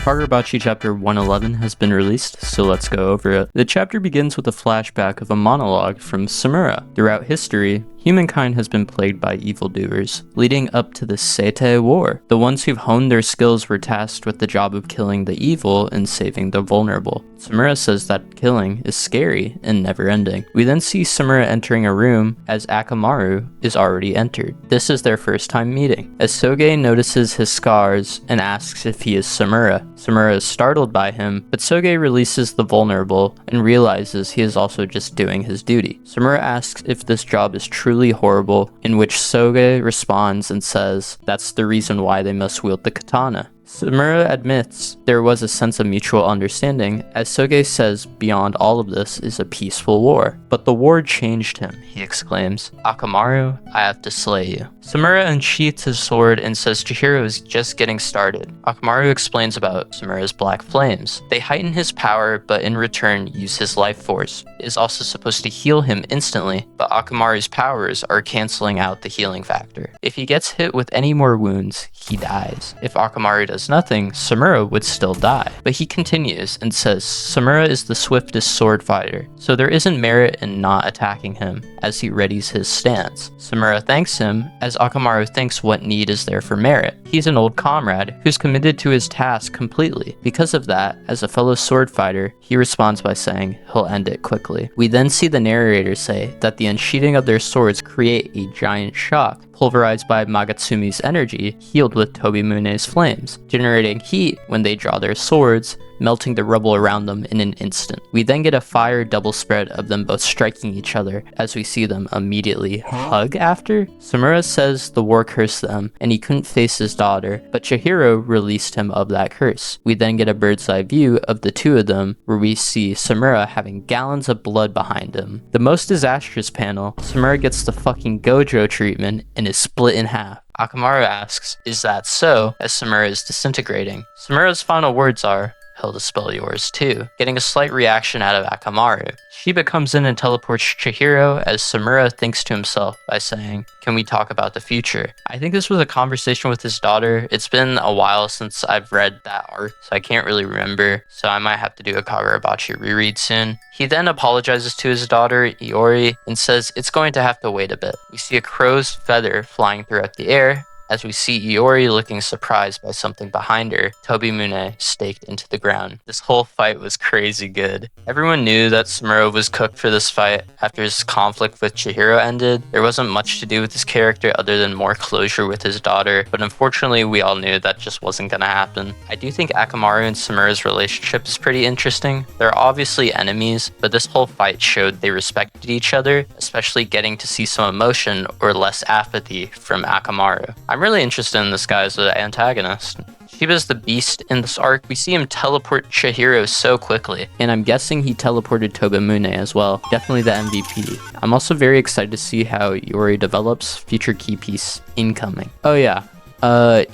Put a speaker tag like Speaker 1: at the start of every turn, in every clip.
Speaker 1: Kagurabachi chapter 111 has been released, so let's go over it. The chapter begins with a flashback of a monologue from Samura. Throughout history, humankind has been plagued by evildoers, leading up to the Seitei War. The ones who've honed their skills were tasked with the job of killing the evil and saving the vulnerable. Samura says that killing is scary and never-ending. We then see Samura entering a room as Akamaru is already entered. This is their first time meeting, as Soge notices his scars and asks if he is Samura. Samura is startled by him, but Soge releases the vulnerable and realizes he is also just doing his duty. Samura asks if this job is truly horrible, in which Soge responds and says that's the reason why they must wield the katana. Samura admits there was a sense of mutual understanding, as Soge says beyond all of this is a peaceful war. But the war changed him, he exclaims. Akamaru, I have to slay you. Samura unsheaths his sword and says Chihiro is just getting started. Akamaru explains about Samura's black flames. They heighten his power, but in return use his life force. It is also supposed to heal him instantly, but Akamaru's powers are canceling out the healing factor. If he gets hit with any more wounds, he dies. If Akamaru does nothing, Samura would still die. But he continues and says Samura is the swiftest sword fighter, so there isn't merit in not attacking him as he readies his stance. Samura thanks him, as Akamaru thinks what need is there for merit. He's an old comrade who's committed to his task completely. Because of that, as a fellow sword fighter, he responds by saying he'll end it quickly. We then see the narrator say that the unsheathing of their swords create a giant shock, pulverized by Magatsumi's energy, healed with Tobimune's flames, generating heat when they draw their swords, melting the rubble around them in an instant. We then get a fire double spread of them both striking each other as we see them immediately hug after. Samura says the war cursed them and he couldn't face his daughter, but Chihiro released him of that curse. We then get a bird's eye view of the two of them where we see Samura having gallons of blood behind him. The most disastrous panel, Samura gets the fucking Gojo treatment and is split in half. Akamaru asks, is that so, as Samura is disintegrating? Samura's final words are, he'll dispel yours too, getting a slight reaction out of Akamaru. Shiba comes in and teleports Chihiro as Samura thinks to himself by saying, can we talk about the future? I think this was a conversation with his daughter. It's been a while since I've read that arc, so I can't really remember, so I might have to do a Kagurabachi reread soon. He then apologizes to his daughter, Iori, and says it's going to have to wait a bit. We see a crow's feather flying throughout the air, as we see Iori looking surprised by something behind her, Tobimune staked into the ground. This whole fight was crazy good. Everyone knew that Samura was cooked for this fight after his conflict with Chihiro ended. There wasn't much to do with his character other than more closure with his daughter, but unfortunately we all knew that just wasn't gonna happen. I do think Akamaru and Samura's relationship is pretty interesting. They're obviously enemies, but this whole fight showed they respected each other, especially getting to see some emotion or less apathy from Akamaru. I'm really interested in this guy as an antagonist. Shiba's the beast in this arc. We see him teleport Chihiro so quickly, and I'm guessing he teleported Tobimune as well. Definitely the MVP. I'm also very excited to see how Iori develops. Future key piece incoming. Oh yeah,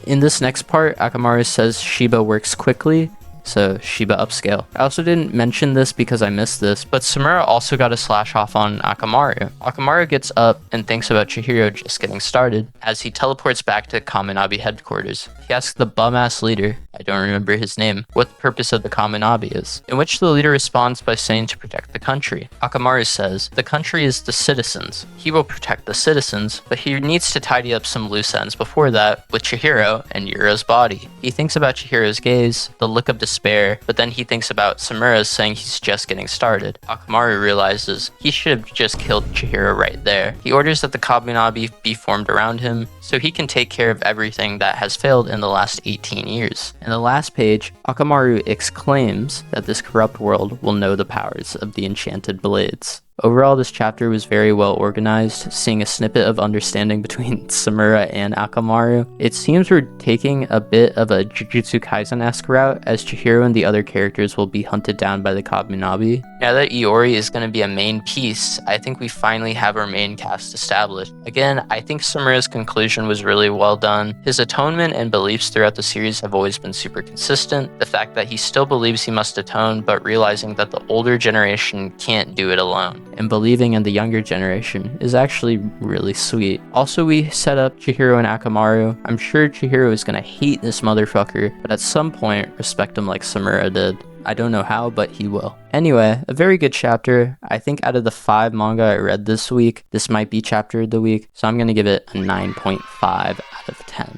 Speaker 1: in this next part, Akamaru says Shiba works quickly, so Shiba upscale. I also didn't mention this because I missed this, but Samura also got a slash off on Akamaru. Akamaru gets up and thinks about Chihiro just getting started as he teleports back to Kaminabi headquarters. He asks the bum-ass leader, I don't remember his name, what the purpose of the Kaminabi is, in which the leader responds by saying to protect the country. Akamaru says, the country is the citizens. He will protect the citizens, but he needs to tidy up some loose ends before that with Chihiro and Yuro's body. He thinks about Chihiro's gaze, the look of despair, but then he thinks about Samura's saying he's just getting started. Akamaru realizes he should have just killed Chihiro right there. He orders that the Kaminabi be formed around him so he can take care of everything that has failed in the last 18 years. In the last page, Akamaru exclaims that this corrupt world will know the powers of the enchanted blades. Overall, this chapter was very well organized, seeing a snippet of understanding between Samura and Akamaru. It seems we're taking a bit of a Jujutsu Kaisen-esque route, as Chihiro and the other characters will be hunted down by the Kaminabi. Now that Iori is going to be a main piece, I think we finally have our main cast established. Again, I think Samura's conclusion was really well done. His atonement and beliefs throughout the series have always been super consistent. The fact that he still believes he must atone, but realizing that the older generation can't do it alone. and believing in the younger generation is actually really sweet. Also, we set up Chihiro and Akamaru. I'm sure Chihiro is gonna hate this motherfucker, but at some point respect him like Samura did. I don't know how, but he will. Anyway, a very good chapter. I think out of the 5 manga I read this week, this might be chapter of the week, so I'm gonna give it a 9.5 out of 10.